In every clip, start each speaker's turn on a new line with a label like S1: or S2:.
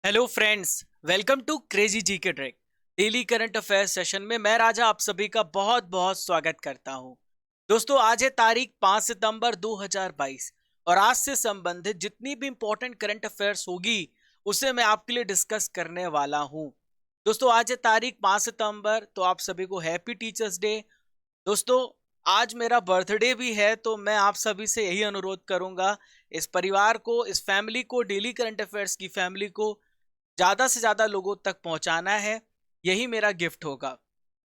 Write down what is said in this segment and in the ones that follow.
S1: Hello friends, welcome to crazy G K track daily current affairs session में मैं राजा आप सभी का बहुत बहुत स्वागत करता हूं। दोस्तों, आज है तारीख 5 सितंबर 2022 और आज से संबंधित जितनी भी इंपॉर्टेंट करंट अफेयर्स होगी उसे मैं आपके लिए डिस्कस करने वाला हूं। दोस्तों, आज है तारीख 5 सितंबर, तो आप सभी को हैप्पी टीचर्स डे। दोस्तों, आज मेरा बर्थडे भी है, तो मैं आप सभी से यही अनुरोध करूंगा, इस परिवार को, इस फैमिली को, डेली करंट अफेयर्स की फैमिली को ज्यादा से ज्यादा लोगों तक पहुंचाना है। यही मेरा गिफ्ट होगा।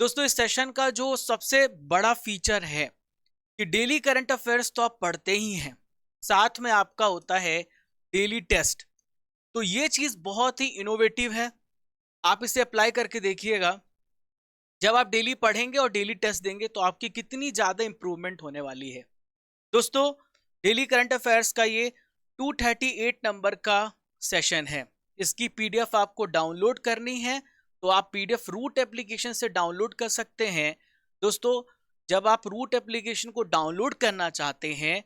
S1: दोस्तों, इस सेशन का जो सबसे बड़ा फीचर है कि डेली करंट अफेयर्स तो आप पढ़ते ही हैं, साथ में आपका होता है डेली टेस्ट। तो ये चीज बहुत ही इनोवेटिव है, आप इसे अप्लाई करके देखिएगा। जब आप डेली पढ़ेंगे और डेली टेस्ट देंगे तो आपकी कितनी ज्यादा इंप्रूवमेंट होने वाली है। दोस्तों, डेली करंट अफेयर्स का ये 238 नंबर का सेशन है। इसकी पीडीएफ आपको डाउनलोड करनी है तो आप पीडीएफ रूट एप्लीकेशन से डाउनलोड कर सकते हैं। दोस्तों, जब आप रूट एप्लीकेशन को डाउनलोड करना चाहते हैं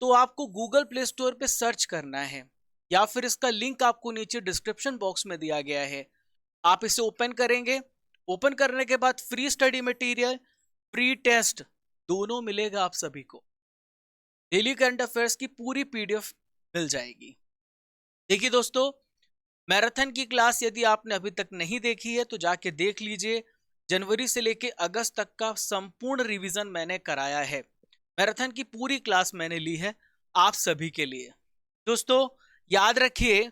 S1: तो आपको गूगल प्ले स्टोर पे सर्च करना है, या फिर इसका लिंक आपको नीचे डिस्क्रिप्शन बॉक्स में दिया गया है। आप इसे ओपन करेंगे, ओपन करने के बाद free study material, free test दोनों मिलेगा आप सभी को। डेली करंट अफेयर्स की पूरी पीडीएफ मिल जाएगी। देखिए दोस्तों, मैराथन की क्लास यदि आपने अभी तक नहीं देखी है तो जाके देख लीजिए। जनवरी से लेके अगस्त तक का संपूर्ण रिवीजन मैंने कराया है। मैराथन की पूरी क्लास मैंने ली है आप सभी के लिए। दोस्तों, याद रखिए,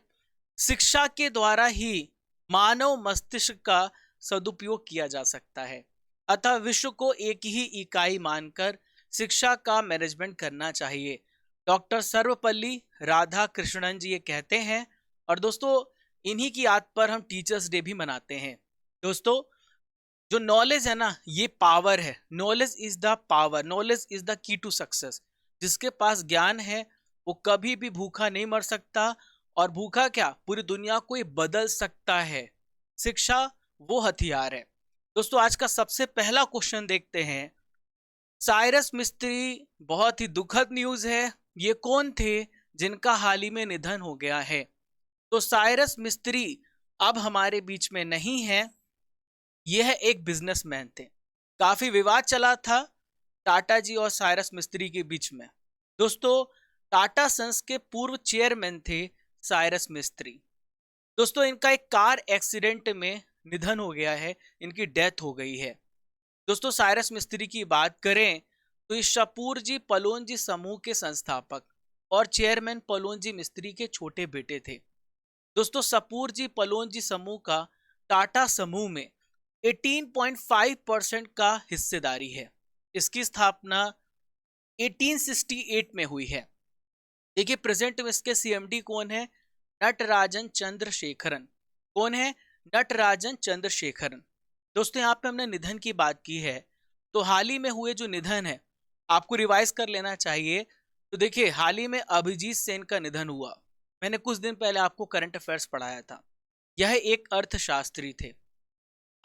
S1: शिक्षा के द्वारा ही मानव मस्तिष्क का सदुपयोग किया जा सकता है, अतः विश्व को एक ही इकाई मानकर शिक्षा का मैनेजमेंट करना चाहिए। डॉक्टर सर्वपल्ली राधाकृष्णन जी ये कहते हैं। और दोस्तों, इन्हीं की याद पर हम टीचर्स डे भी मनाते हैं। दोस्तों, जो नॉलेज है ना, ये पावर है। Knowledge is the power, knowledge is the key to success. जिसके पास ज्ञान है वो कभी भी भूखा नहीं मर सकता, और भूखा क्या, पूरी दुनिया को ये बदल सकता है। शिक्षा वो हथियार है। दोस्तों, आज का सबसे पहला क्वेश्चन देखते हैं। साइरस मिस्त्री, बहुत ही दुखद न्यूज है। ये कौन थे जिनका हाल ही में निधन हो गया है? तो साइरस मिस्त्री अब हमारे बीच में नहीं है। यह एक बिजनेसमैन थे। काफी विवाद चला था टाटा जी और साइरस मिस्त्री के बीच में। दोस्तों, टाटा सन्स के पूर्व चेयरमैन थे साइरस मिस्त्री। दोस्तों, इनका एक कार एक्सीडेंट में निधन हो गया है, इनकी डेथ हो गई है। दोस्तों, साइरस मिस्त्री की बात करें तो ये शपूरजी पलोनजी समूह के संस्थापक और चेयरमैन पलोनजी मिस्त्री के छोटे बेटे थे। दोस्तों, सपूरजी पलोनजी समूह का टाटा समूह में 18.5% का हिस्सेदारी है। इसकी स्थापना 1868 में हुई है। देखिए, प्रेजेंट में इसके सीएमडी कौन है? नटराजन चंद्रशेखरन। कौन है? नटराजन चंद्रशेखरन। दोस्तों, यहाँ पे हमने निधन की बात की है, तो हाल ही में हुए जो निधन है आपको रिवाइज कर लेना चाहिए। तो देखिए, हाल ही में अभिजीत सेन का निधन हुआ। मैंने कुछ दिन पहले आपको करंट अफेयर्स पढ़ाया था। यह एक अर्थशास्त्री थे।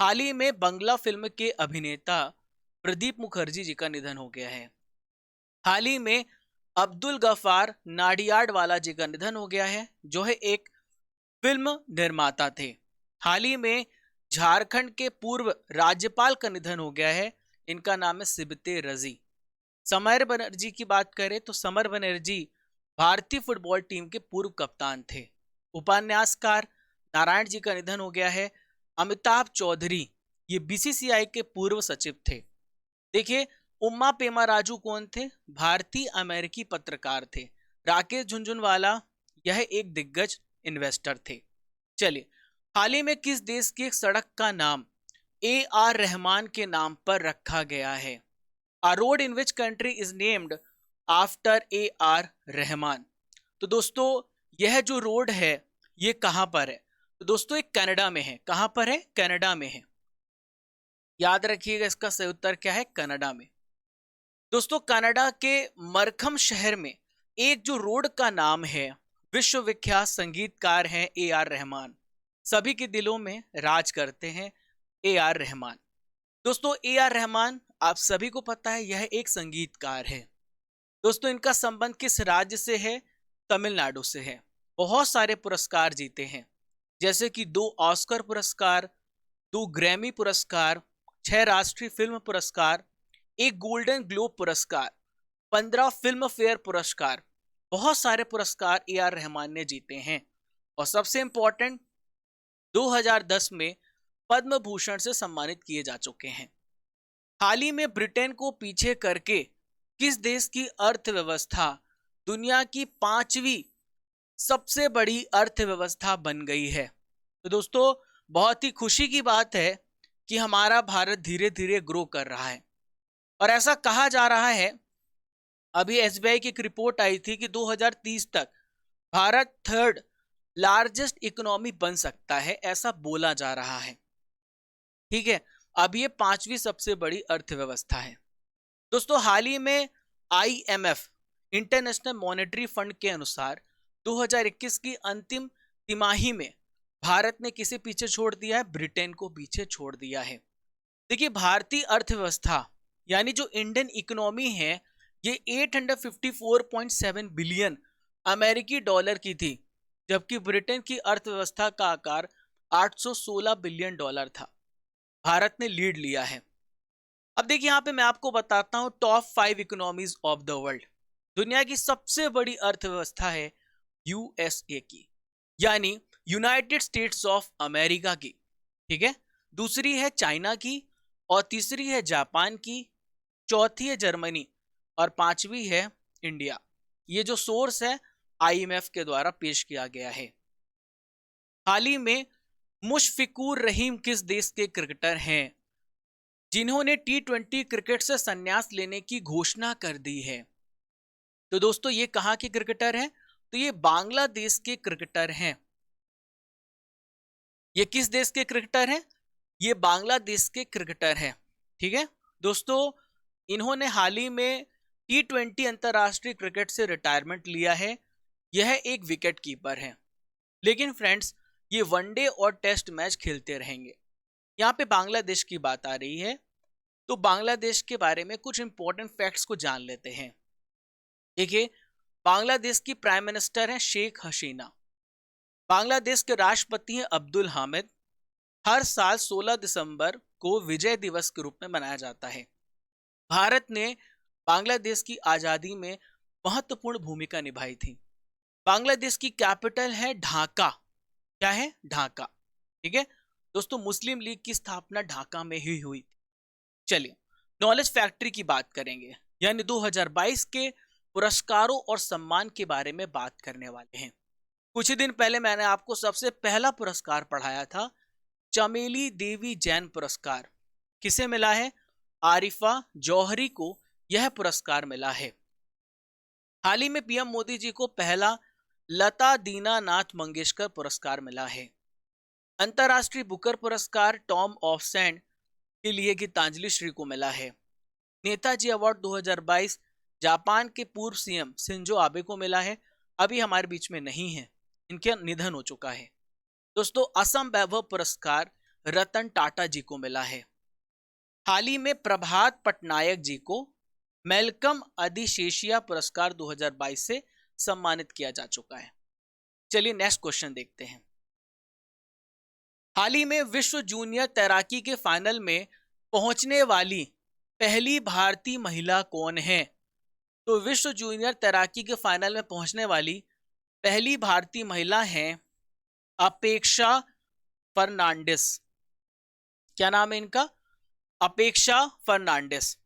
S1: हाल ही में बंगला फिल्म के अभिनेता प्रदीप मुखर्जी जी का निधन हो गया है। हाल ही में अब्दुल गफार नाडियाडवाला जी का निधन हो गया है, जो है एक फिल्म निर्माता थे। हाल ही में झारखंड के पूर्व राज्यपाल का निधन हो गया है। इनका नाम है सिबते रजी। समर बनर्जी की बात करें तो समर बनर्जी भारतीय फुटबॉल टीम के पूर्व कप्तान थे। उपन्यासकार नारायण जी का निधन हो गया है। अमिताभ चौधरी, ये बीसीसीआई के पूर्व सचिव थे। देखिए, उम्मा पेमा राजू कौन थे? भारतीय अमेरिकी पत्रकार थे। राकेश झुंझुनवाला, यह एक दिग्गज इन्वेस्टर थे। चलिए, हाल ही में किस देश की एक सड़क का नाम ए आर रहमान के नाम पर रखा गया है? A road in which country is named after A R Rahman? तो दोस्तों, यह जो रोड है ये कहां पर है? तो दोस्तों, ये कनाडा में है। कहां पर है? कनाडा में है। याद रखिएगा, इसका सही उत्तर क्या है? कनाडा में। दोस्तों, कनाडा के मरखम शहर में एक जो रोड का नाम है, विश्वविख्यात संगीतकार हैं ए आर रहमान। सभी के दिलों में राज करते हैं ए आर रहमान। दोस्तों, ए आर रहमान, आप सभी को पता है, यह एक संगीतकार है। दोस्तों, इनका संबंध किस राज्य से है? तमिलनाडु से है। बहुत सारे पुरस्कार जीते हैं, जैसे कि 2 ऑस्कर पुरस्कार, 2 ग्रैमी पुरस्कार, 6 राष्ट्रीय फिल्म पुरस्कार, 1 गोल्डन ग्लोब पुरस्कार, 15 फिल्म फेयर पुरस्कार, बहुत सारे पुरस्कार ए आर रहमान ने जीते हैं। और सबसे इंपॉर्टेंट, 2010 में पद्म भूषण से सम्मानित किए जा चुके हैं। हाल ही में ब्रिटेन को पीछे करके किस देश की अर्थव्यवस्था दुनिया की 5वीं सबसे बड़ी अर्थव्यवस्था बन गई है? तो दोस्तों, बहुत ही खुशी की बात है कि हमारा भारत धीरे धीरे ग्रो कर रहा है। और ऐसा कहा जा रहा है, अभी एसबीआई की एक रिपोर्ट आई थी कि 2030 तक भारत 3rd लार्जेस्ट इकोनॉमी बन सकता है, ऐसा बोला जा रहा है। ठीक है, अब ये 5वीं सबसे बड़ी अर्थव्यवस्था है। दोस्तों, हाल ही में आईएमएफ इंटरनेशनल मॉनेटरी फंड के अनुसार 2021 की अंतिम तिमाही में भारत ने किसे पीछे छोड़ दिया है? ब्रिटेन को पीछे छोड़ दिया है। देखिए, भारतीय अर्थव्यवस्था यानी जो इंडियन इकोनॉमी है, ये 854.7 बिलियन अमेरिकी डॉलर की थी, जबकि ब्रिटेन की अर्थव्यवस्था का आकार 816 बिलियन डॉलर था। भारत ने लीड लिया है। अब देखिए, यहां पे मैं आपको बताता हूं top 5 economies of the world. दुनिया की सबसे बड़ी अर्थव्यवस्था है यूएसए की, यानी यूनाइटेड स्टेट्स ऑफ अमेरिका की। ठीक है, दूसरी है चाइना की, और तीसरी है जापान की, चौथी है जर्मनी, और 5वीं है इंडिया। ये जो सोर्स है आईएमएफ के द्वारा पेश किया गया है। हाल ही में मुशफिकुर रहीम किस देश के क्रिकेटर हैं जिन्होंने T20 क्रिकेट से संन्यास लेने की घोषणा कर दी है? तो दोस्तों, ये कहां के क्रिकेटर हैं? तो ये बांग्लादेश के क्रिकेटर हैं। ये किस देश के क्रिकेटर हैं? ये बांग्लादेश के क्रिकेटर हैं। ठीक है दोस्तों, इन्होंने हाल ही में T20 अंतरराष्ट्रीय क्रिकेट से रिटायरमेंट लिया है। यह एक विकेट कीपर है, लेकिन फ्रेंड्स, ये वनडे और टेस्ट मैच खेलते रहेंगे। यहाँ पे बांग्लादेश की बात आ रही है, तो बांग्लादेश के बारे में कुछ इंपॉर्टेंट फैक्ट्स को जान लेते हैं। देखिए, बांग्लादेश की प्राइम मिनिस्टर है शेख हसीना। बांग्लादेश के राष्ट्रपति हैं अब्दुल हामिद। हर साल 16 दिसंबर को विजय दिवस के रूप में मनाया जाता है। भारत ने बांग्लादेश की आजादी में महत्वपूर्ण भूमिका निभाई थी। बांग्लादेश की कैपिटल है ढाका। क्या है? ढाका। ठीक है दोस्तों, मुस्लिम लीग की स्थापना ढाका में ही हुई। चलिए, नॉलेज फैक्ट्री की बात करेंगे, यानी 2022 के पुरस्कारों और सम्मान के बारे में बात करने वाले हैं। कुछ ही दिन पहले मैंने आपको सबसे पहला पुरस्कार पढ़ाया था, चमेली देवी जैन पुरस्कार। किसे मिला है? आरिफा जौहरी को यह पुरस्कार मिला है। हाल ही में पीएम मोदी जी को पहला लता दीनानाथ मंगेशकर पुरस्कार मिला है। अंतरराष्ट्रीय बुकर पुरस्कार टॉम ऑफसेंड के लिए गीतांजलि श्री को मिला है। नेताजी अवार्ड 2022 जापान के पूर्व सीएम शिंजो आबे को मिला है। अभी हमारे बीच में नहीं है, इनका निधन हो चुका है। दोस्तों, असम वैभव पुरस्कार रतन टाटा जी को मिला है। हाल ही में प्रभात पटनायक जी को मेलकम अधिशेषिया पुरस्कार 2022 से सम्मानित किया जा चुका है। चलिए नेक्स्ट क्वेश्चन देखते हैं। हाल ही में विश्व जूनियर तैराकी के फाइनल में पहुंचने वाली पहली भारतीय महिला कौन है? तो विश्व जूनियर तैराकी के फाइनल में पहुंचने वाली पहली भारतीय महिला है अपेक्षा फर्नांडिस। क्या नाम है इनका? अपेक्षा फर्नांडिस।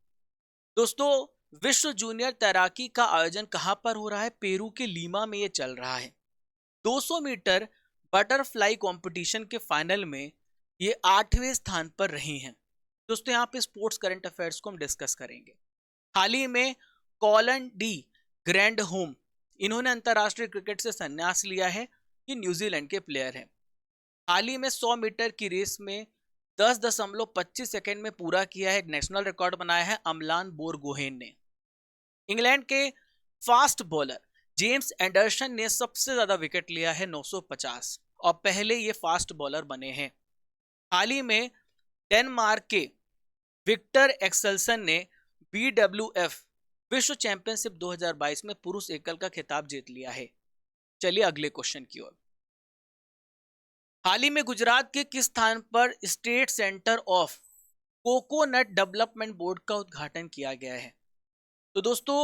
S1: दोस्तों, विश्व जूनियर तैराकी का आयोजन कहां पर हो रहा है? पेरू के लीमा में ये चल रहा है। 200 मीटर बटरफ्लाई कंपटीशन के फाइनल में ये 8वें स्थान पर रही हैं। दोस्तों, यहाँ पे स्पोर्ट्स करंट अफेयर्स को हम डिस्कस करेंगे। हाल ही में कॉलन डी ग्रैंड होम, इन्होंने अंतरराष्ट्रीय क्रिकेट से संन्यास लिया है। ये न्यूजीलैंड के प्लेयर हैं। हाल ही में 100 मीटर की रेस में 10.25 सेकेंड में पूरा किया है, नेशनल रिकॉर्ड बनाया है अमलान बोरगोहेन ने। इंग्लैंड के फास्ट बॉलर जेम्स एंडरसन ने सबसे ज्यादा विकेट लिया है 950, और पहले ये फास्ट बॉलर बने हैं। हाल ही में डेनमार्क के विक्टर एक्सेल्सन ने BWF विश्व चैंपियनशिप 2022 में पुरुष एकल का खिताब जीत लिया है। चलिए अगले क्वेश्चन की ओर। हाल ही में गुजरात के किस स्थान पर state centre of coconut development board का उद्घाटन किया गया है? तो दोस्तों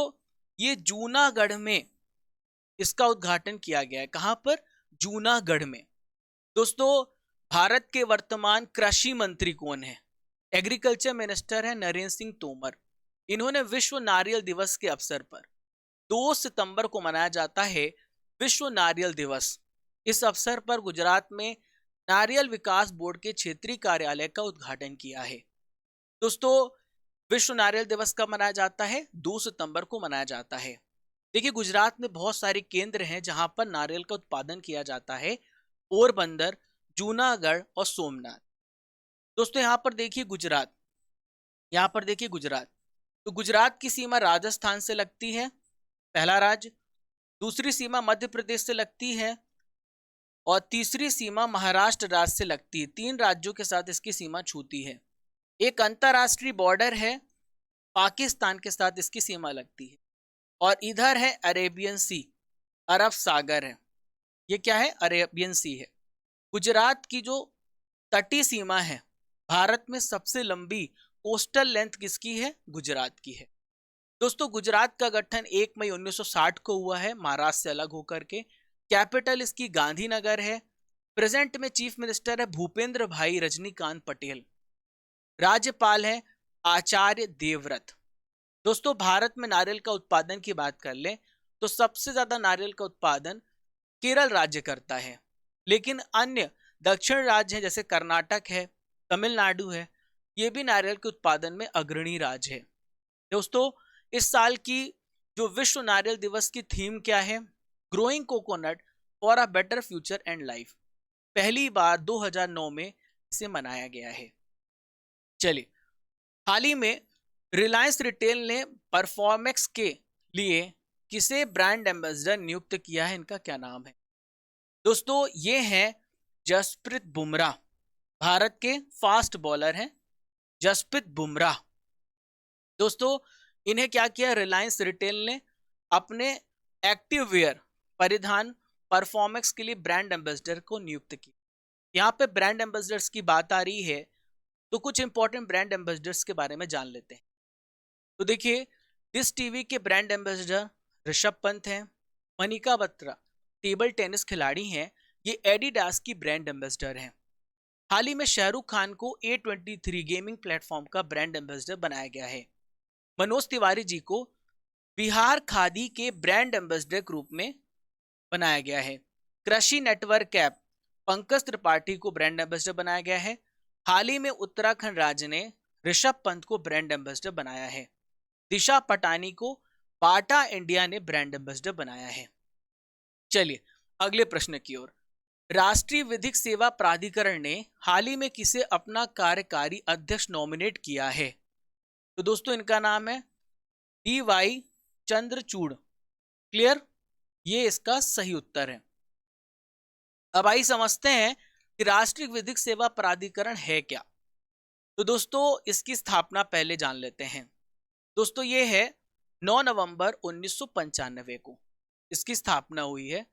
S1: ये जूनागढ़ में इसका उद्घाटन किया गया है। कहां पर? जूनागढ़ में। दोस्तों भारत के वर्तमान कृषि मंत्री कौन है? एग्रीकल्चर मिनिस्टर है नरेंद्र सिंह तोमर। इन्होंने विश्व नारियल दिवस के अवसर पर 2 सितंबर को मनाया जाता है विश्व नारियल दिवस। इस अवसर पर गुजरात में नारियल विकास बोर्ड के क्षेत्रीय कार्यालय का उद्घाटन किया है। दोस्तों विश्व नारियल दिवस कब मनाया जाता है? 2 सितंबर को मनाया जाता है। देखिए गुजरात में बहुत सारे केंद्र हैं जहां पर नारियल का उत्पादन किया जाता है। पोरबंदर, जूनागढ़ और सोमनाथ। दोस्तों यहाँ पर देखिए गुजरात, यहाँ पर देखिए गुजरात, तो गुजरात की सीमा राजस्थान से लगती है, पहला राज्य। दूसरी सीमा मध्य प्रदेश से लगती है और तीसरी सीमा महाराष्ट्र राज्य से लगती है। 3 राज्यों के साथ इसकी सीमा छूती है। एक अंतरराष्ट्रीय बॉर्डर है, पाकिस्तान के साथ इसकी सीमा लगती है। और इधर है अरेबियन सी, अरब सागर है। ये क्या है? अरेबियन सी है। गुजरात की जो तटीय सीमा है, भारत में सबसे लंबी कोस्टल लेंथ किसकी है? गुजरात की है। दोस्तों गुजरात का गठन 1 मई 1960 को हुआ है महाराष्ट्र से अलग होकर के। कैपिटल इसकी गांधीनगर है। प्रेजेंट में चीफ मिनिस्टर है भूपेंद्र भाई रजनीकांत पटेल। राज्यपाल है आचार्य देवव्रत। दोस्तों भारत में नारियल का उत्पादन की बात कर लें तो सबसे ज्यादा नारियल का उत्पादन केरल राज्य करता है, लेकिन अन्य दक्षिण राज्य हैं जैसे कर्नाटक है, तमिलनाडु है, ये भी नारियल के उत्पादन में अग्रणी राज्य है। दोस्तों इस साल की जो विश्व नारियल दिवस की थीम क्या है? Growing coconut for a better future and life. पहली बार 2009 में इसे मनाया गया है। चलिए, हाल ही में रिलायंस रिटेल ने परफॉर्मेक्स के लिए किसे ब्रांड एम्बेसडर नियुक्त किया है? इनका क्या नाम है? दोस्तों ये हैं जसप्रीत बुमराह। भारत के फास्ट बॉलर हैं जसप्रीत बुमराह। दोस्तों इन्हें क्या किया? रिलायंस रिटेल ने अपने एक्टिव वेयर परिधान परफॉर्मेक्स के लिए ब्रांड एम्बेसडर को नियुक्त किया। यहाँ पे ब्रांड एम्बेसडर्स की बात आ रही है तो कुछ इंपॉर्टेंट ब्रांड एम्बेसडर्स के बारे में जान लेते हैं। तो देखिए डिश टीवी के ब्रांड एम्बेसडर ऋषभ पंत हैं। मनिका बत्रा टेबल टेनिस खिलाड़ी हैं, ये एडिडास की ब्रांड एम्बेसडर हैं। हाल ही में शाहरुख खान को A23 गेमिंग प्लेटफॉर्म का ब्रांड एम्बेसडर बनाया गया है। मनोज तिवारी जी को बिहार खादी के ब्रांड एम्बेसडर के रूप में बनाया गया है। कृषि नेटवर्क ऐप पंकज त्रिपाठी को ब्रांड एम्बेसडर बनाया गया है। हाल ही में उत्तराखंड राज्य ने ऋषभ पंत को ब्रांड एम्बेसडर बनाया है। दिशा पटानी को बाटा इंडिया ने ब्रांड एम्बेसडर बनाया है। चलिए अगले प्रश्न की ओर। राष्ट्रीय विधिक सेवा प्राधिकरण ने हाल ही में किसे अपना कार्यकारी अध्यक्ष नॉमिनेट किया है? तो दोस्तों इनका नाम है DY चंद्रचूड़। क्लियर? ये इसका सही उत्तर है। अब आइए समझते हैं कि राष्ट्रीय विधिक सेवा प्राधिकरण है क्या। तो दोस्तों इसकी स्थापना पहले जान लेते हैं। दोस्तों ये है 9 नवंबर 1995 को इसकी स्थापना हुई है।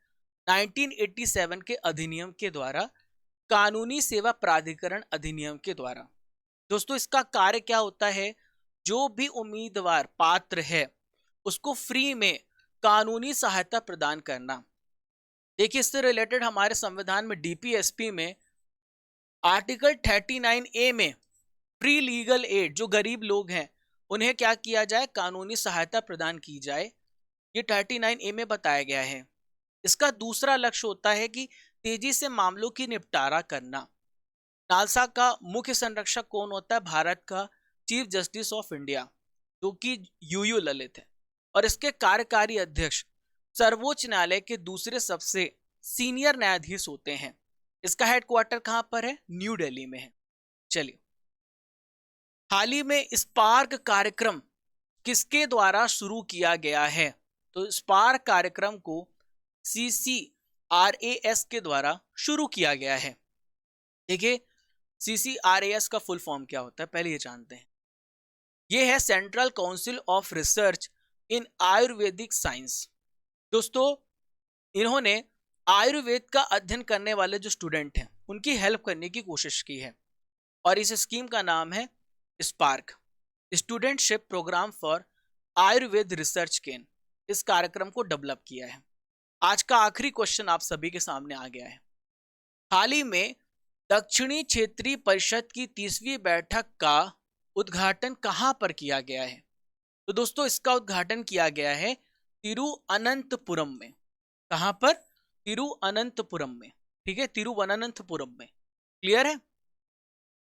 S1: 1987 के अधिनियम के द्वारा, कानूनी सेवा प्राधिकरण अधिनियम के द्वारा। दोस्तों इसका कार्य क्या होता है? जो भी उम्मीदवार पात्र है उसको फ्री में कानूनी सहायता प्रदान करना। देखिए इससे रिलेटेड हमारे संविधान में DPSP में आर्टिकल 39A में फ्री लीगल एड, जो गरीब लोग हैं उन्हें क्या किया जाए? कानूनी सहायता प्रदान की जाए। ये 39A में बताया गया है। इसका दूसरा लक्ष्य होता है कि तेजी से मामलों की निपटारा करना। नालसा का मुख्य संरक्षक कौन होता है? भारत का चीफ जस्टिस ऑफ इंडिया, जो कि UU ललित है। और इसके कार्यकारी अध्यक्ष सर्वोच्च न्यायालय के दूसरे सबसे सीनियर न्यायाधीश होते हैं। इसका हेडक्वार्टर कहां पर है? न्यू दिल्ली में है। चलिए, हाल ही में स्पार्क कार्यक्रम किसके द्वारा शुरू किया गया है? तो स्पार्क कार्यक्रम को CCRAS के द्वारा शुरू किया गया है। देखिए CCRAS का फुल फॉर्म क्या होता है पहले ये जानते हैं। ये है central council of research in Ayurvedic science. दोस्तों इन्होंने आयुर्वेद का अध्ययन करने वाले जो स्टूडेंट हैं उनकी हेल्प करने की कोशिश की है। और इस स्कीम का नाम है spark, studentship program for Ayurveda research ken. इस कार्यक्रम को डेवलप किया है। आज का आखिरी क्वेश्चन आप सभी के सामने आ गया है। हाल ही में दक्षिणी क्षेत्रीय परिषद की 30वीं बैठक का उद्घाटन कहां पर किया गया है? तो दोस्तों इसका उद्घाटन किया गया है तिरुअनंतपुरम में। कहां पर? तिरुअनंतपुरम में। ठीक है, तिरुवनंतपुरम में। क्लियर है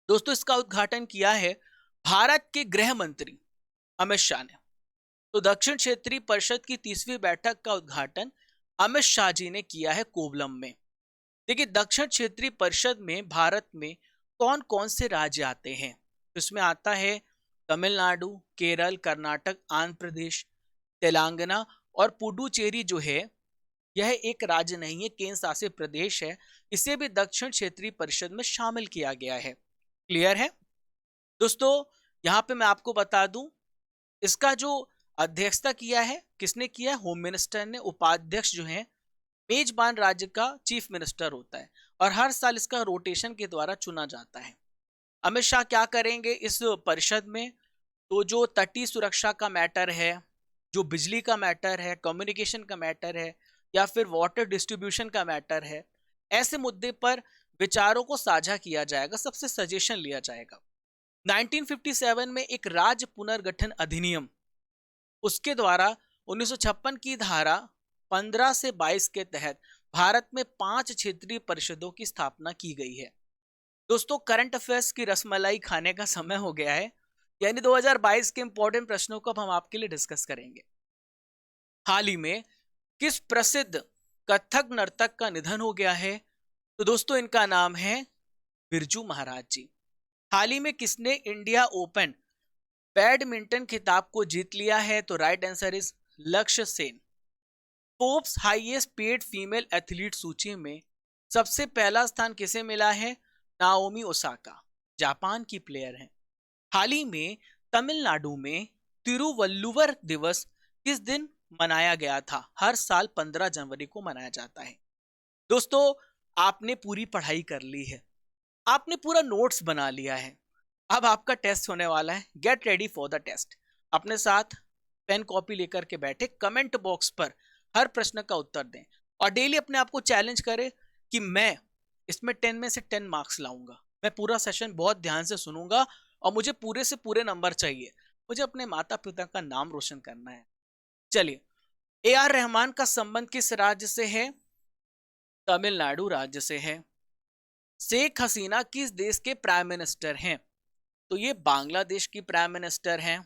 S1: दोस्तों? इसका उद्घाटन किया है भारत के गृह मंत्री अमित शाह ने। तो दक्षिण क्षेत्रीय परिषद की 30वीं बैठक का उद्घाटन अमित शाह जी ने किया है कोवलम में। देखिए, दक्षिण क्षेत्रीय परिषद में भारत में कौन कौन से राज्य आते हैं? तो इसमें आता है तमिलनाडु, केरल, कर्नाटक, आंध्र प्रदेश, तेलंगाना और पुडुचेरी जो है यह एक राज्य नहीं है, केंद्र शासित प्रदेश है। इसे भी दक्षिण क्षेत्रीय परिषद में शामिल किया गया है। क्लियर है दोस्तों? यहां पे मैं आपको बता दूं, इसका जो अध्यक्षता किया है किसने किया है? होम मिनिस्टर ने। उपाध्यक्ष जो है मेजबान राज्य का चीफ मिनिस्टर होता है और हर साल इसका रोटेशन के द्वारा चुना जाता है। अमित शाह क्या करेंगे इस परिषद में? तो जो तटीय सुरक्षा का मैटर है, जो बिजली का मैटर है, कम्युनिकेशन का मैटर है या फिर वाटर डिस्ट्रीब्यूशन का मैटर है, ऐसे मुद्दे पर विचारों को साझा किया जाएगा, सबसे सजेशन लिया जाएगा। 1957 में एक राज्य पुनर्गठन अधिनियम, उसके द्वारा 1956 की धारा 15 से 22 के तहत भारत में 5 क्षेत्रीय परिषदों की स्थापना की गई है। दोस्तों करंट अफेयर्स की रसमलाई खाने का समय हो गया है, यानी 2022 के इंपॉर्टेंट प्रश्नों को अब हम आपके लिए डिस्कस करेंगे। हाल ही में किस प्रसिद्ध कथक नर्तक का निधन हो गया है? तो दोस्तों इनका नाम है बिरजू महाराज जी। हाल ही में किसने इंडिया ओपन बैडमिंटन खिताब को जीत लिया है? तो राइट आंसर इज लक्ष्य Sen. Forbes highest paid female athlete सूची में सबसे पहला स्थान किसे मिला है? नाओमी ओसाका, जापान की प्लेयर हैं। हाल ही में तमिलनाडु में तिरुवल्लुवर दिवस किस दिन मनाया गया था? हर साल 15 जनवरी को मनाया जाता है। दोस्तों आपने पूरी पढ़ाई कर ली है, आपने पूरा नोट्स बना लिया है, अब आपका टेस्ट होने वाला है। Get ready for the test. अपने साथ पेन कॉपी लेकर के बैठे, कमेंट बॉक्स पर हर प्रश्न का उत्तर दें और डेली अपने आप को चैलेंज करें कि मैं इसमें 10 में से 10 मार्क्स लाऊंगा। मैं पूरा सेशन बहुत ध्यान से सुनूंगा और मुझे पूरे से पूरे नंबर चाहिए। मुझे अपने माता पिता का नाम रोशन करना है। चलिए, ए.आर. रहमान का संबंध किस राज्य से है? तमिलनाडु राज्य से है। शेख हसीना किस देश के प्राइम मिनिस्टर हैं? तो ये बांग्लादेश की प्राइम मिनिस्टर हैं।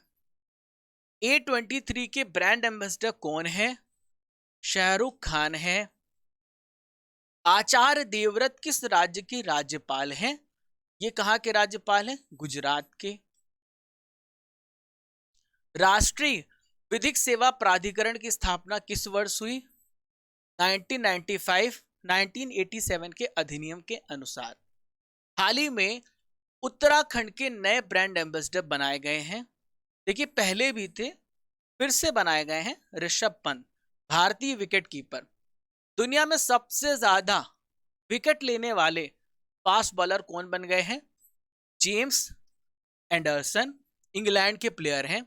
S1: A23 के ब्रांड एम्बेसडर कौन है? शाहरुख खान है। आचार्य देवव्रत किस राज्य के राज्यपाल हैं? ये कहां के राज्यपाल हैं? गुजरात के। राष्ट्रीय विधिक सेवा प्राधिकरण की स्थापना किस वर्ष हुई? 1995, 1987 के अधिनियम के अनुसार। हाल ही में उत्तराखंड के नए ब्रांड एम्बेसडर बनाए गए हैं। देखिए पहले भी थे, फिर से बनाए गए हैं। ऋषभ पंत, भारतीय विकेट कीपर। दुनिया में सबसे ज्यादा विकेट लेने वाले फास्ट बॉलर कौन बन गए हैं? जेम्स एंडरसन, इंग्लैंड के प्लेयर हैं।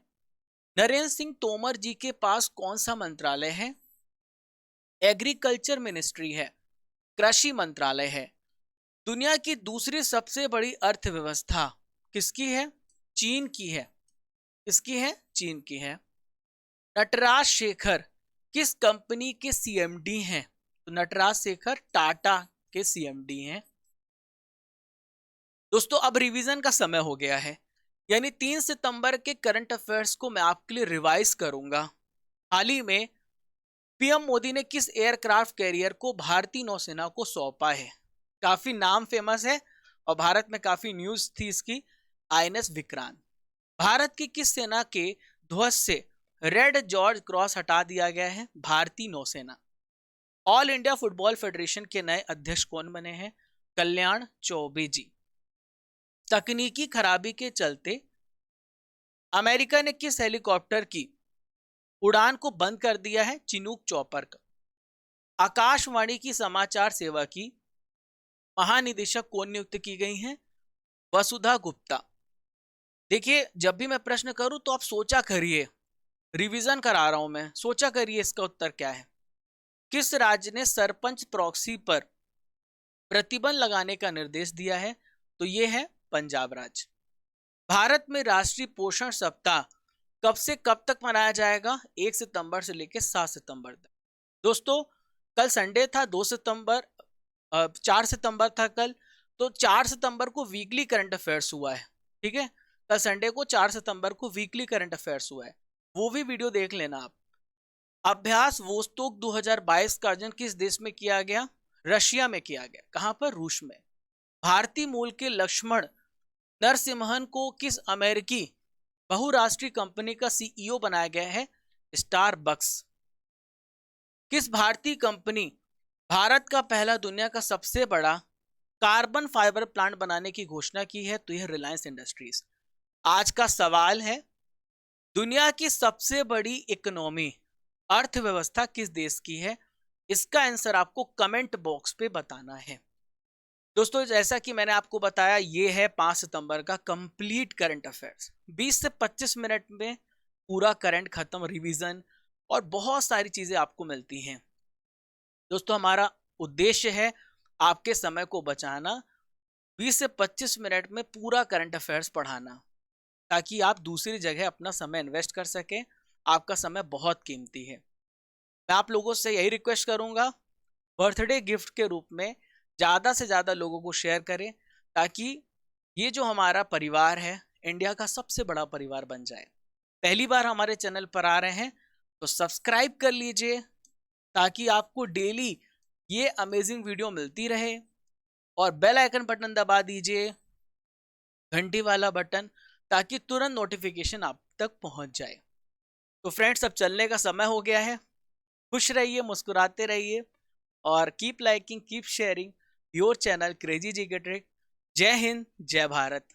S1: नरेंद्र सिंह तोमर जी के पास कौन सा मंत्रालय है? एग्रीकल्चर मिनिस्ट्री है, कृषि मंत्रालय है। दुनिया की दूसरी सबसे बड़ी अर्थव्यवस्था किसकी है? चीन की है। किसकी है? चीन की है। नटराज शेखर किस कंपनी के सीएमडी हैं? तो नटराज शेखर टाटा के सीएमडी हैं। दोस्तों अब रिवीजन का समय हो गया है, यानी 3 सितंबर के करंट अफेयर्स को मैं आपके लिए रिवाइज करूंगा। हाल ही में पीएम मोदी ने किस एयरक्राफ्ट कैरियर को भारतीय नौसेना को सौंपा है? काफी नाम फेमस है और भारत में काफी न्यूज थी इसकी। आईएनएस विक्रांत। भारत की किस सेना के ध्वज से रेड जॉर्ज क्रॉस हटा दिया गया है? भारतीय नौसेना। ऑल इंडिया फुटबॉल फेडरेशन के नए अध्यक्ष कौन बने हैं? कल्याण चौबे जी। तकनीकी खराबी के चलते अमेरिका ने किस हेलीकॉप्टर की उड़ान को बंद कर दिया है? चिनूक चॉपर का। आकाशवाणी की समाचार सेवा की महानिदेशक कौन नियुक्त की गई हैं? वसुधा गुप्ता। देखिए, जब भी मैं प्रश्न करूं तो आप सोचा करिए, रिवीजन करा रहा हूं मैं, सोचा करिए इसका उत्तर क्या है। किस राज्य ने सरपंच प्रॉक्सी पर प्रतिबंध लगाने का निर्देश दिया है? तो ये है पंजाब राज्य। भारत में राष्ट्रीय पोषण सप्ताह कब से कब तक मनाया जाएगा? 1 सितंबर से लेकर 7 सितंबर तक। दोस्तों, कल संडे था, 2 सितंबर, 4 सितंबर था कल, तो 4 सितंबर को वीकली करंट अफेयर्स हुआ है। ठीक है, कल संडे को 4 सितंबर को वीकली करंट अफेयर्स हुआ है, वो भी वीडियो देख लेना आप। अभ्यास वोस्तोक 2022 का आयोजन किस देश में किया गया? रशिया में किया गया। कहां पर? रूस में। भारतीय मूल के लक्ष्मण नरसिम्हन को किस अमेरिकी बहुराष्ट्रीय कंपनी का सीईओ बनाया गया है? स्टारबक्स। किस भारतीय कंपनी भारत का पहला दुनिया का सबसे बड़ा कार्बन फाइबर प्लांट बनाने की घोषणा की है? तो यह रिलायंस इंडस्ट्रीज। आज का सवाल है, दुनिया की सबसे बड़ी इकोनॉमी अर्थव्यवस्था किस देश की है? इसका आंसर आपको कमेंट बॉक्स पे बताना है। दोस्तों, जैसा कि मैंने आपको बताया, ये है 5 सितंबर का कंप्लीट करंट अफेयर्स। 20 से 25 मिनट में पूरा करंट खत्म, रिवीजन और बहुत सारी चीजें आपको मिलती हैं। दोस्तों, हमारा उद्देश्य है आपके समय को बचाना, 20 से 25 मिनट में पूरा करंट अफेयर्स पढ़ाना, ताकि आप दूसरी जगह अपना समय इन्वेस्ट कर सकें। आपका समय बहुत कीमती है। मैं आप लोगों से यही रिक्वेस्ट करूंगा, बर्थडे गिफ्ट के रूप में ज़्यादा से ज़्यादा लोगों को शेयर करें, ताकि ये जो हमारा परिवार है, इंडिया का सबसे बड़ा परिवार बन जाए। पहली बार हमारे चैनल पर आ रहे हैं तो सब्सक्राइब कर लीजिए, ताकि आपको डेली ये अमेजिंग वीडियो मिलती रहे, और बेल आइकन बटन दबा दीजिए, घंटी वाला बटन, ताकि तुरंत नोटिफिकेशन आप तक पहुंच जाए। तो फ्रेंड्स, अब चलने का समय हो गया है। खुश रहिए, मुस्कुराते रहिए, और keep liking, keep sharing your channel crazy G K trick. जय हिंद, जय भारत।